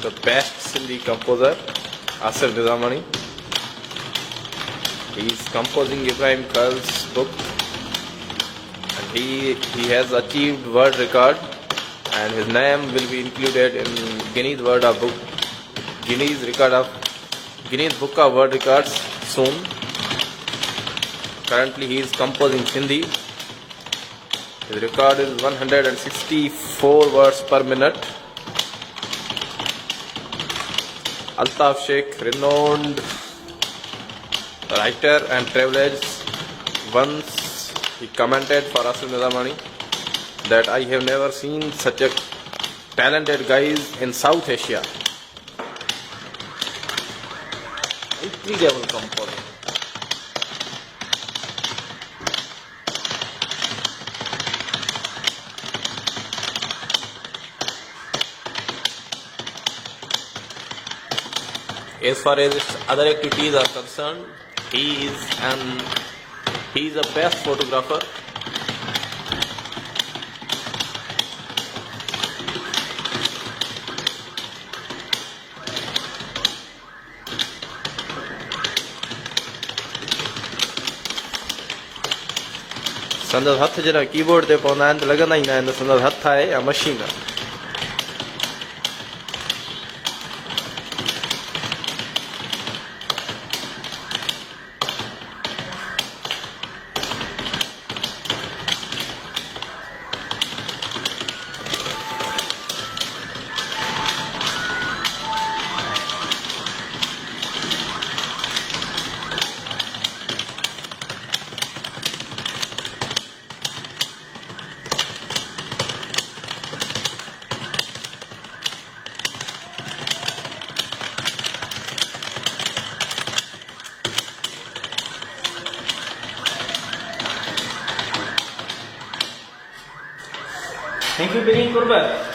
the best Sindhi composer, Asif Nizamani. He is composing Ibrahim Khal's book, and he has achieved world record, and his name will be included in Guinness Book of World Records soon. Currently he is composing Hindi. His record is 164 words per minute. Altaf Sheikh, renowned writer and traveler, once he commented for Asif Nizamani that I have never seen such a talented guys in South Asia. Entry-level composer. As far as its other activities are concerned, he is a best photographer. संदस हथ जरा keyboard ते पवंदा आहिनि त लॻंदा ई न आहिनि संदस हथ आहे या मशीन आहे. Thank you, Berin Kurba.